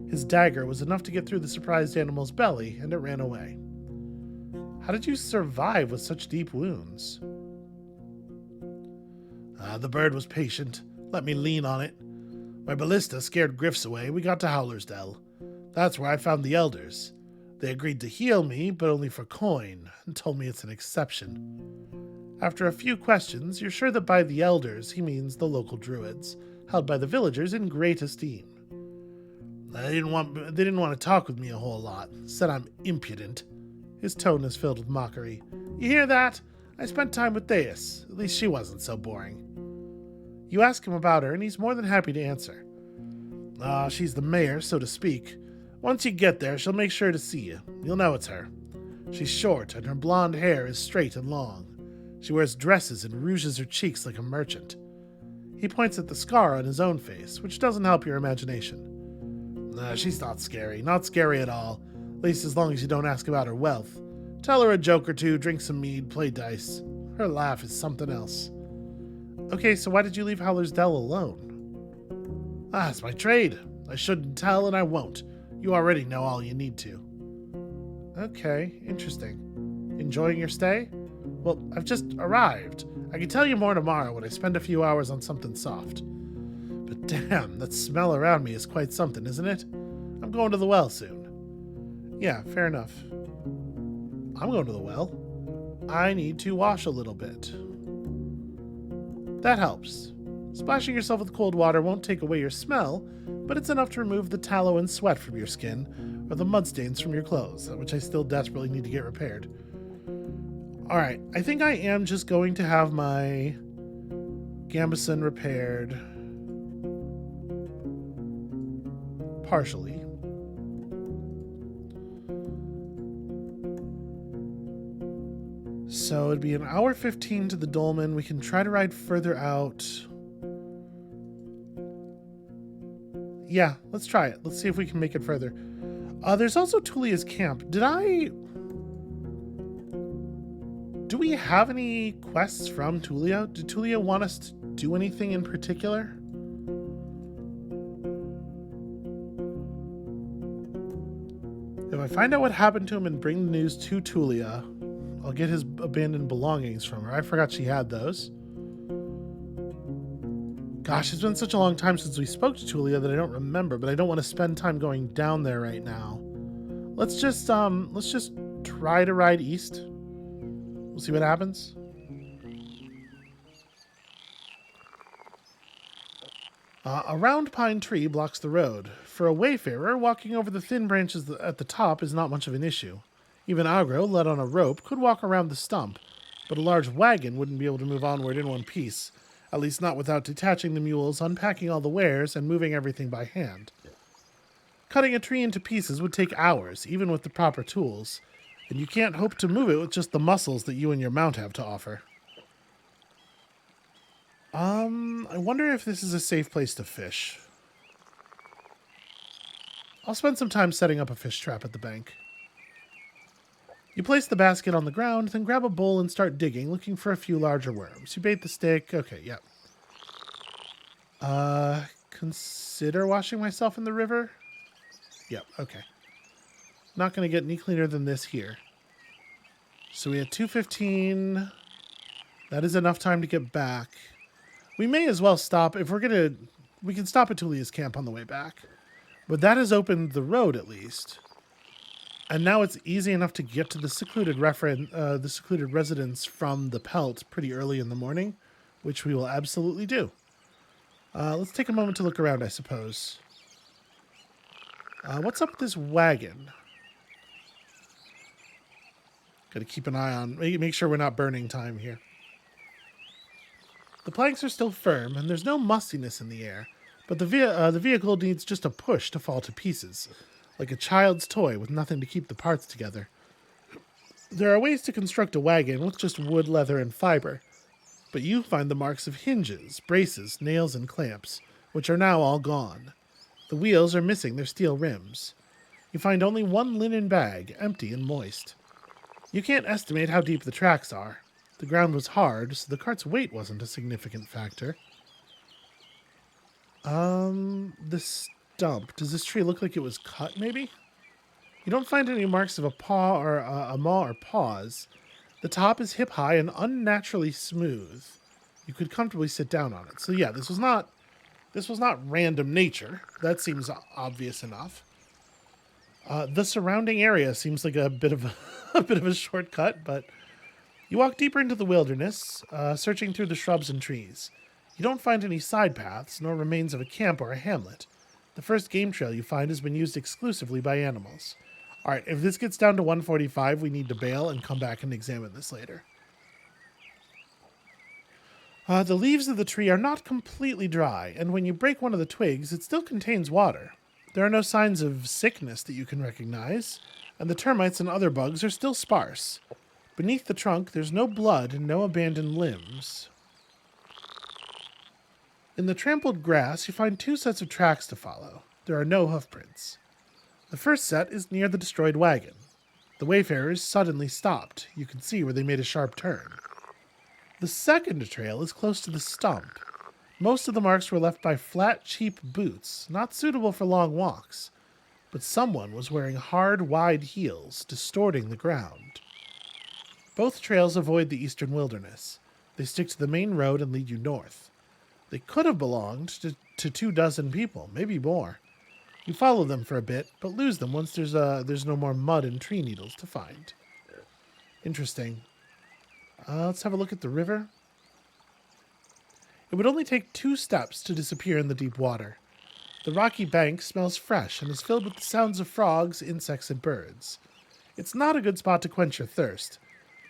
His dagger was enough to get through the surprised animal's belly, and it ran away. How did you survive with such deep wounds? The bird was patient, let me lean on it. My ballista scared Griffs away, we got to Howler's Dell. That's where I found the elders. They agreed to heal me, but only for coin, and told me it's an exception. After a few questions, you're sure that by the elders he means the local druids, held by the villagers in great esteem. They didn't want to talk with me a whole lot, said I'm impudent. His tone is filled with mockery. You hear that? I spent time with Theus, at least she wasn't so boring. You ask him about her, and he's more than happy to answer. She's the mayor, so to speak. Once you get there, she'll make sure to see you. You'll know it's her. She's short, and her blonde hair is straight and long. She wears dresses and rouges her cheeks like a merchant. He points at the scar on his own face, which doesn't help your imagination. She's not scary at all. At least as long as you don't ask about her wealth. Tell her a joke or two, drink some mead, play dice. Her laugh is something else. Okay, so why did you leave Howler's Dell alone? It's my trade. I shouldn't tell and I won't. You already know all you need to. Okay, interesting. Enjoying your stay? Well, I've just arrived. I can tell you more tomorrow when I spend a few hours on something soft. But damn, that smell around me is quite something, isn't it? I'm going to the well soon. Yeah, fair enough. I'm going to the well. I need to wash a little bit. That helps. Splashing yourself with cold water won't take away your smell, but it's enough to remove the tallow and sweat from your skin, or the mud stains from your clothes, which I still desperately need to get repaired. Alright, I think I am just going to have my gambeson repaired partially. So it'd be an hour 15 to the Dolmen. We can try to ride further out. Yeah, let's try it. Let's see if we can make it further. There's also Tulia's camp. Do we have any quests from Tulia? Did Tulia want us to do anything in particular? If I find out what happened to him and bring the news to Tulia, I'll get his abandoned belongings from her. I forgot she had those. Gosh, it's been such a long time since we spoke to Tulia that I don't remember, but I don't want to spend time going down there right now. Let's just try to ride east. We'll see what happens. A round pine tree blocks the road. For a wayfarer, walking over the thin branches at the top is not much of an issue. Even Agro, led on a rope, could walk around the stump, but a large wagon wouldn't be able to move onward in one piece, at least not without detaching the mules, unpacking all the wares, and moving everything by hand. Cutting a tree into pieces would take hours, even with the proper tools, and you can't hope to move it with just the muscles that you and your mount have to offer. I wonder if this is a safe place to fish. I'll spend some time setting up a fish trap at the bank. You place the basket on the ground, then grab a bowl and start digging, looking for a few larger worms. You bait the stick. Okay, yep. Consider washing myself in the river? Yep, okay. Not going to get any cleaner than this here. So we had 2:15. That is enough time to get back. We may as well stop. If we're going to... We can stop at Tulia's camp on the way back. But that has opened the road, at least. And now it's easy enough to get to the secluded residence from the Pelt pretty early in the morning, which we will absolutely do. Let's take a moment to look around, I suppose. What's up with this wagon? Got to keep an eye on... Make sure we're not burning time here. The planks are still firm, and there's no mustiness in the air, but the vehicle needs just a push to fall to pieces, like a child's toy with nothing to keep the parts together. There are ways to construct a wagon with just wood, leather, and fiber, but you find the marks of hinges, braces, nails, and clamps, which are now all gone. The wheels are missing their steel rims. You find only one linen bag, empty and moist. You can't estimate how deep the tracks are. The ground was hard, so the cart's weight wasn't a significant factor. The stump. Does this tree look like it was cut, maybe? You don't find any marks of a paw or a maw or paws. The top is hip-high and unnaturally smooth. You could comfortably sit down on it. So yeah, this was not random nature. That seems obvious enough. The surrounding area seems like a bit of a shortcut, but you walk deeper into the wilderness, searching through the shrubs and trees. You don't find any side paths, nor remains of a camp or a hamlet. The first game trail you find has been used exclusively by animals. Alright, if this gets down to 1:45, we need to bail and come back and examine this later. The leaves of the tree are not completely dry, and when you break one of the twigs, it still contains water. There are no signs of sickness that you can recognize, and the termites and other bugs are still sparse. Beneath the trunk, there's no blood and no abandoned limbs. In the trampled grass, you find two sets of tracks to follow. There are no hoofprints. The first set is near the destroyed wagon. The wayfarers suddenly stopped. You can see where they made a sharp turn. The second trail is close to the stump. Most of the marks were left by flat, cheap boots, not suitable for long walks. But someone was wearing hard, wide heels, distorting the ground. Both trails avoid the eastern wilderness. They stick to the main road and lead you north. They could have belonged to 24 people, maybe more. You follow them for a bit, but lose them once there's no more mud and tree needles to find. Interesting. Let's have a look at the river. It would only take 2 steps to disappear in the deep water. The rocky bank smells fresh and is filled with the sounds of frogs, insects, and birds. It's not a good spot to quench your thirst.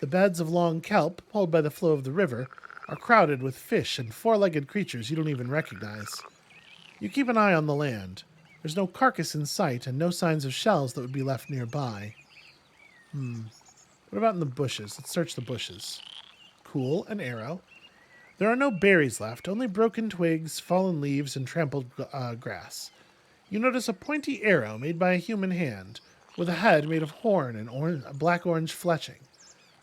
The beds of long kelp, pulled by the flow of the river, are crowded with fish and 4-legged creatures you don't even recognize. You keep an eye on the land. There's no carcass in sight and no signs of shells that would be left nearby. What about in the bushes? Let's search the bushes. Cool, an arrow. There are no berries left, only broken twigs, fallen leaves, and trampled grass. You notice a pointy arrow made by a human hand, with a head made of horn and black-orange fletching.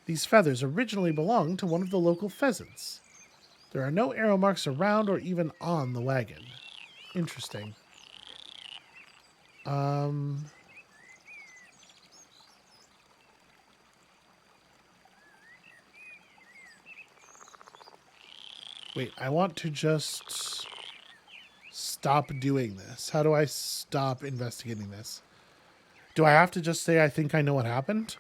These feathers originally belonged to one of the local pheasants. There are no arrow marks around or even on the wagon. Interesting. Wait, I want to just stop doing this. How do I stop investigating this? Do I have to just say I think I know what happened?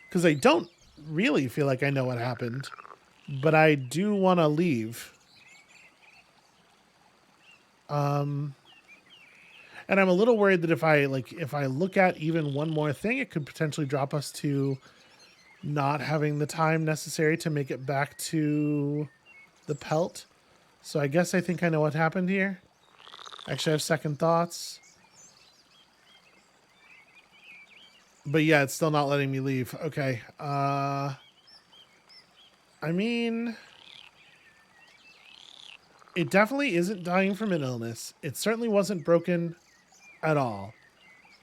Because I don't really feel like I know what happened, but I do want to leave. And I'm a little worried that if I look at even one more thing, it could potentially drop us to not having the time necessary to make it back to the Pelt. So I guess I think I know what happened here. Actually, I have second thoughts. But yeah, it's still not letting me leave. Okay. I mean, it definitely isn't dying from an illness. It certainly wasn't broken at all.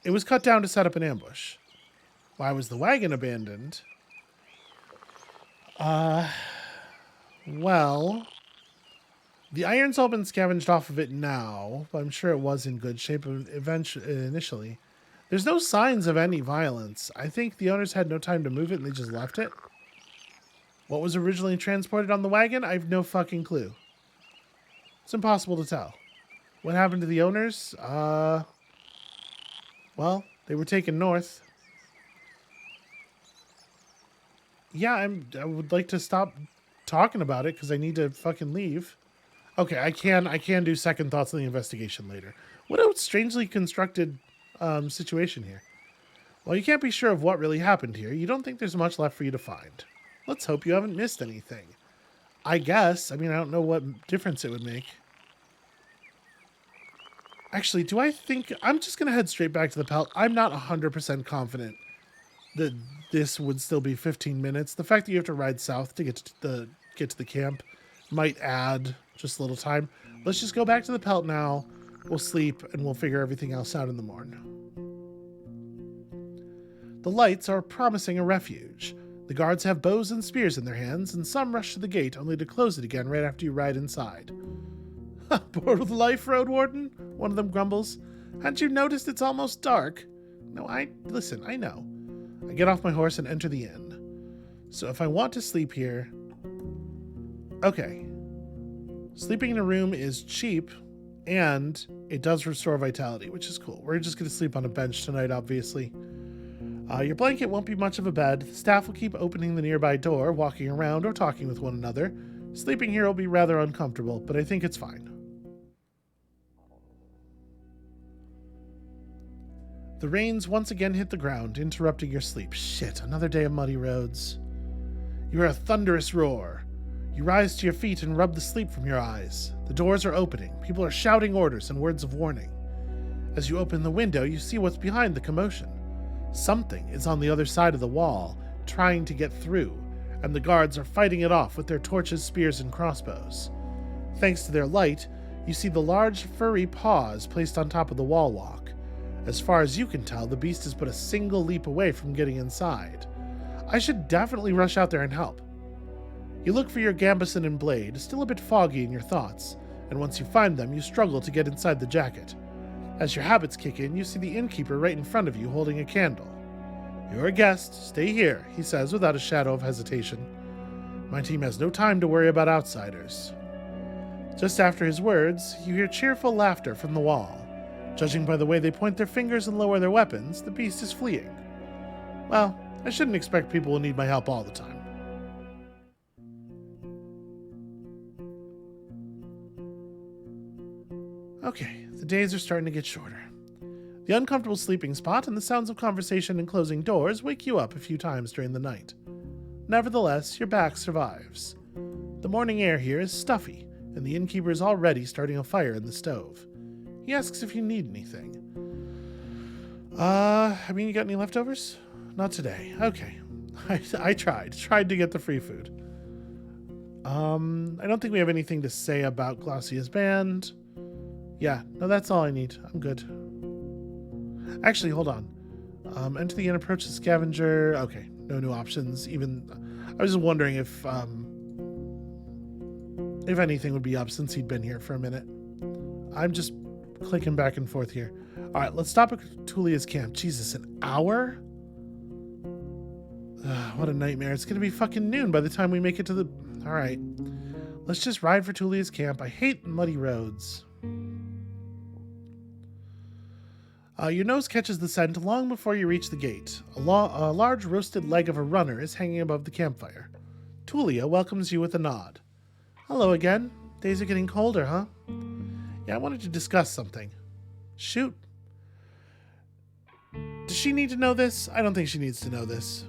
It was cut down to set up an ambush. Why was the wagon abandoned? Well, the iron's all been scavenged off of it now, but I'm sure it was in good shape initially. There's no signs of any violence. I think the owners had no time to move it and they just left it. What was originally transported on the wagon? I have no fucking clue. It's impossible to tell. What happened to the owners? Well, they were taken north. Yeah, I would like to stop talking about it because I need to fucking leave. Okay, I can do second thoughts on the investigation later. What a strangely constructed situation here. Well, you can't be sure of what really happened here. You don't think there's much left for you to find. Let's hope you haven't missed anything. I guess. I mean, I don't know what difference it would make. Actually, do I think... I'm just going to head straight back to the Pelt. I'm not 100% confident that this would still be 15 minutes. The fact that you have to ride south to get to the camp might add just a little time. Let's just go back to the Pelt now. We'll sleep, and we'll figure everything else out in the morning. The lights are promising a refuge. The guards have bows and spears in their hands, and some rush to the gate only to close it again right after you ride inside. Bored with life, Roadwarden? One of them grumbles. Hadn't you noticed it's almost dark? No, listen, I know. I get off my horse and enter the inn. So if I want to sleep here... Okay. Sleeping in a room is cheap, and it does restore vitality, which is cool. We're just going to sleep on a bench tonight, obviously. Your blanket won't be much of a bed. The staff will keep opening the nearby door, walking around, or talking with one another. Sleeping here will be rather uncomfortable, but I think it's fine. The rains once again hit the ground, interrupting your sleep. Shit, another day of muddy roads. You hear a thunderous roar. You rise to your feet and rub the sleep from your eyes. The doors are opening. People are shouting orders and words of warning. As you open the window, you see what's behind the commotion. Something is on the other side of the wall, trying to get through, and the guards are fighting it off with their torches, spears, and crossbows. Thanks to their light, you see the large, furry paws placed on top of the wall walk. As far as you can tell, the beast is but a single leap away from getting inside. I should definitely rush out there and help. You look for your gambeson and blade, still a bit foggy in your thoughts, and once you find them, you struggle to get inside the jacket. As your habits kick in, you see the innkeeper right in front of you holding a candle. You're a guest. Stay here, he says without a shadow of hesitation. My team has no time to worry about outsiders. Just after his words, you hear cheerful laughter from the wall. Judging by the way they point their fingers and lower their weapons, the beast is fleeing. Well, I shouldn't expect people will need my help all the time. Okay, the days are starting to get shorter. The uncomfortable sleeping spot and the sounds of conversation and closing doors wake you up a few times during the night. Nevertheless, your back survives. The morning air here is stuffy, and the innkeeper is already starting a fire in the stove. He asks if you need anything. You got any leftovers? Not today. Okay. I tried to get the free food. I don't think we have anything to say about Glaucia's band. Yeah, no, that's all I need. I'm good. Actually, hold on. Enter the inn, approach the scavenger. Okay, no new options. I was just wondering if anything would be up since he'd been here for a minute. I'm just clicking back and forth here. All right, let's stop at Tulia's camp. Jesus, an hour? What a nightmare. It's going to be fucking noon by the time we make it to the... All right. Let's just ride for Tulia's camp. I hate muddy roads. Your nose catches the scent long before you reach the gate. A large roasted leg of a runner is hanging above the campfire. Tulia welcomes you with a nod. Hello again. Days are getting colder, huh? Yeah, I wanted to discuss something. Shoot. Does she need to know this? I don't think she needs to know this.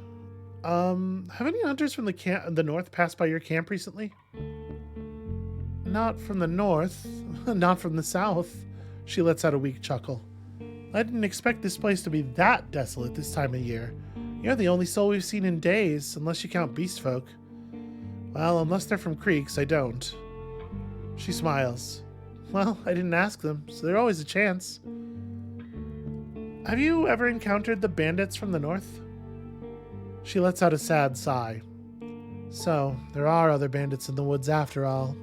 Have any hunters from the north passed by your camp recently? Not from the north. Not from the south. She lets out a weak chuckle. I didn't expect this place to be that desolate this time of year. You're the only soul we've seen in days, unless you count beast folk. Well, unless they're from creeks, I don't. She smiles. Well, I didn't ask them, so there's always a chance. Have you ever encountered the bandits from the north? She lets out a sad sigh. So, there are other bandits in the woods after all.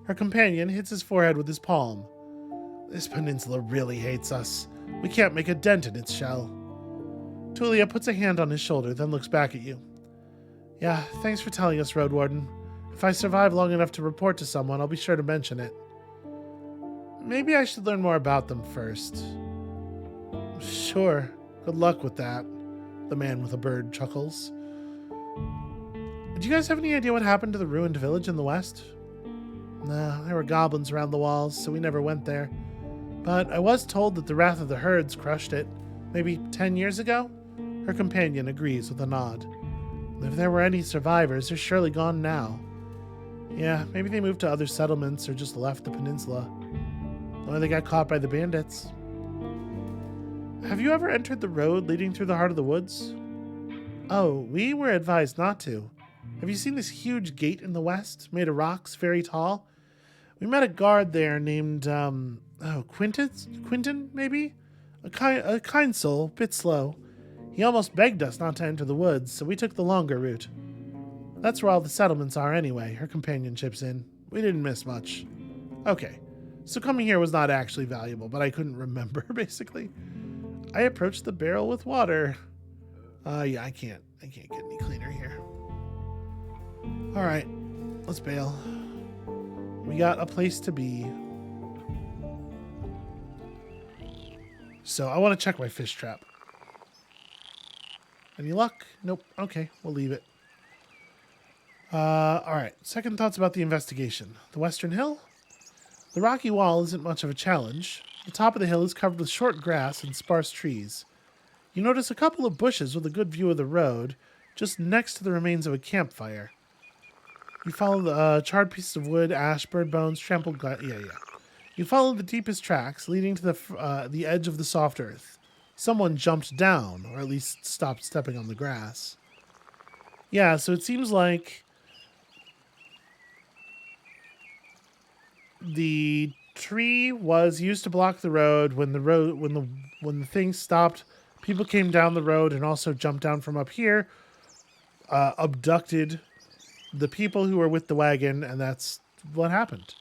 Her companion hits his forehead with his palm. This peninsula really hates us. We can't make a dent in its shell. Tulia puts a hand on his shoulder, then looks back at you. Yeah, thanks for telling us, Roadwarden. If I survive long enough to report to someone, I'll be sure to mention it. Maybe I should learn more about them first. Sure. Good luck with that. The man with a bird chuckles. Do you guys have any idea what happened to the ruined village in the west? Nah, there were goblins around the walls, so we never went there. But I was told that the wrath of the herds crushed it. Maybe 10 years ago? Her companion agrees with a nod. If there were any survivors, they're surely gone now. Yeah, maybe they moved to other settlements or just left the peninsula. Or they got caught by the bandits. Have you ever entered the road leading through the heart of the woods? Oh, we were advised not to. Have you seen this huge gate in the west, made of rocks, very tall? We met a guard there named, Quintus? Quinton, maybe? A kind soul, bit slow. He almost begged us not to enter the woods, so we took the longer route. That's where all the settlements are anyway, her companion chips in. We didn't miss much. Okay, so coming here was not actually valuable, but I couldn't remember, basically. I approached the barrel with water. Yeah, I can't get any cleaner here. Alright, let's bail. We got a place to be. So I want to check my fish trap. Any luck? Nope. Okay, we'll leave it. Alright, second thoughts about the investigation. The western hill? The rocky wall isn't much of a challenge. The top of the hill is covered with short grass and sparse trees. You notice a couple of bushes with a good view of the road, just next to the remains of a campfire. You follow the charred pieces of wood, ash, bird bones, trampled glass. Yeah. You follow the deepest tracks, leading to the edge of the soft earth. Someone jumped down, or at least stopped stepping on the grass. Yeah, so it seems like the tree was used to block the road. When the thing stopped, people came down the road and also jumped down from up here, abducted the people who were with the wagon, and that's what happened.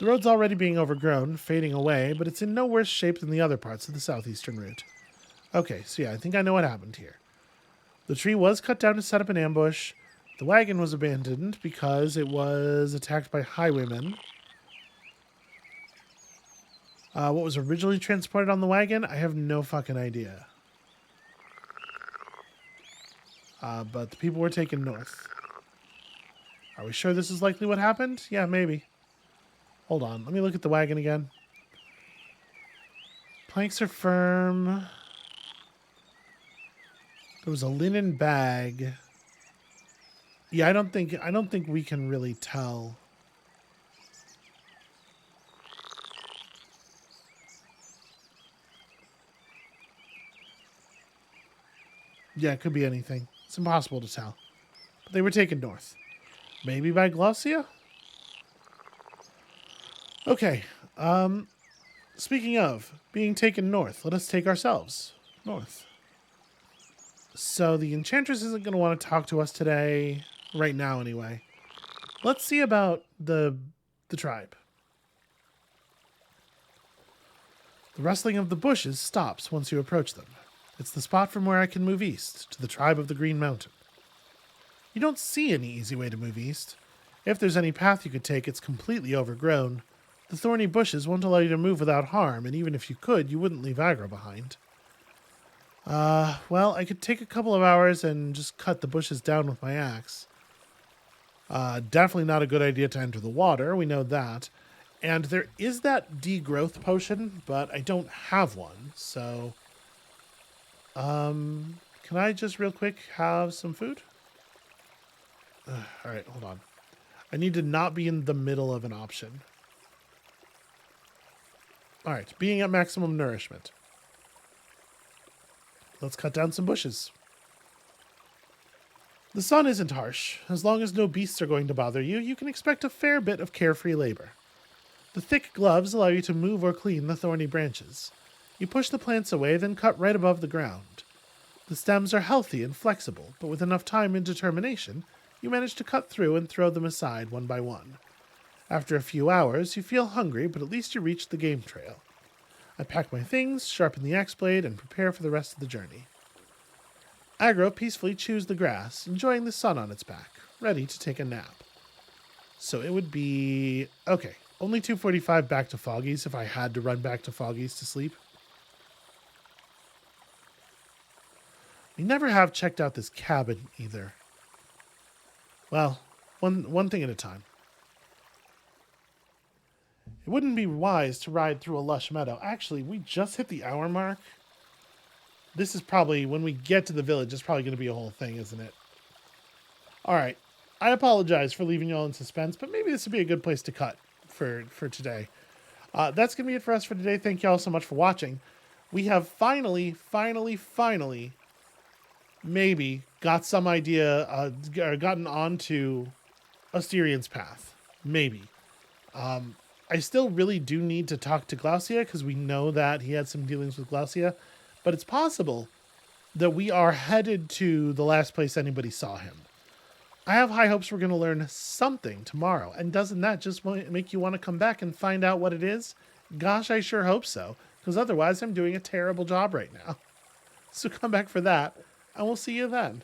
The road's already being overgrown, fading away, but it's in no worse shape than the other parts of the southeastern route. Okay, so yeah, I think I know what happened here. The tree was cut down to set up an ambush. The wagon was abandoned because it was attacked by highwaymen. What was originally transported on the wagon? I have no fucking idea. But the people were taken north. Are we sure this is likely what happened? Yeah, maybe. Hold on. Let me look at the wagon again. Planks are firm. There was a linen bag. Yeah, I don't think we can really tell. Yeah, it could be anything. It's impossible to tell. But they were taken north. Maybe by Glossia? Okay. Speaking of being taken north, let us take ourselves north. So the Enchantress isn't going to want to talk to us today, right now anyway. Let's see about the tribe. The rustling of the bushes stops once you approach them. It's the spot from where I can move east, to the tribe of the Green Mountain. You don't see any easy way to move east. If there's any path you could take, it's completely overgrown. The thorny bushes won't allow you to move without harm, and even if you could, you wouldn't leave aggro behind. Well, I could take a couple of hours and just cut the bushes down with my axe. Definitely not a good idea to enter the water, we know that. And there is that degrowth potion, but I don't have one, so... can I just real quick have some food? Alright, hold on. I need to not be in the middle of an option. Alright, being at maximum nourishment. Let's cut down some bushes. The sun isn't harsh. As long as no beasts are going to bother you, you can expect a fair bit of carefree labor. The thick gloves allow you to move or clean the thorny branches. You push the plants away, then cut right above the ground. The stems are healthy and flexible, but with enough time and determination, you manage to cut through and throw them aside one by one. After a few hours, you feel hungry, but at least you reach the game trail. I pack my things, sharpen the axe blade, and prepare for the rest of the journey. Agro peacefully chews the grass, enjoying the sun on its back, ready to take a nap. So it would be... okay, only 2:45 back to Foggy's if I had to run back to Foggy's to sleep. We never have checked out this cabin either. Well, one thing at a time. It wouldn't be wise to ride through a lush meadow. Actually, we just hit the hour mark. This is probably, when we get to the village, it's probably going to be a whole thing, isn't it? All right. I apologize for leaving you all in suspense, but maybe this would be a good place to cut for today. That's going to be it for us for today. Thank you all so much for watching. We have finally, maybe got some idea, or gotten onto Asterian's path. Maybe. I still really do need to talk to Glaucia because we know that he had some dealings with Glaucia, but it's possible that we are headed to the last place anybody saw him. I have high hopes we're going to learn something tomorrow, and doesn't that just make you want to come back and find out what it is? Gosh, I sure hope so, because otherwise I'm doing a terrible job right now. So come back for that, and we'll see you then.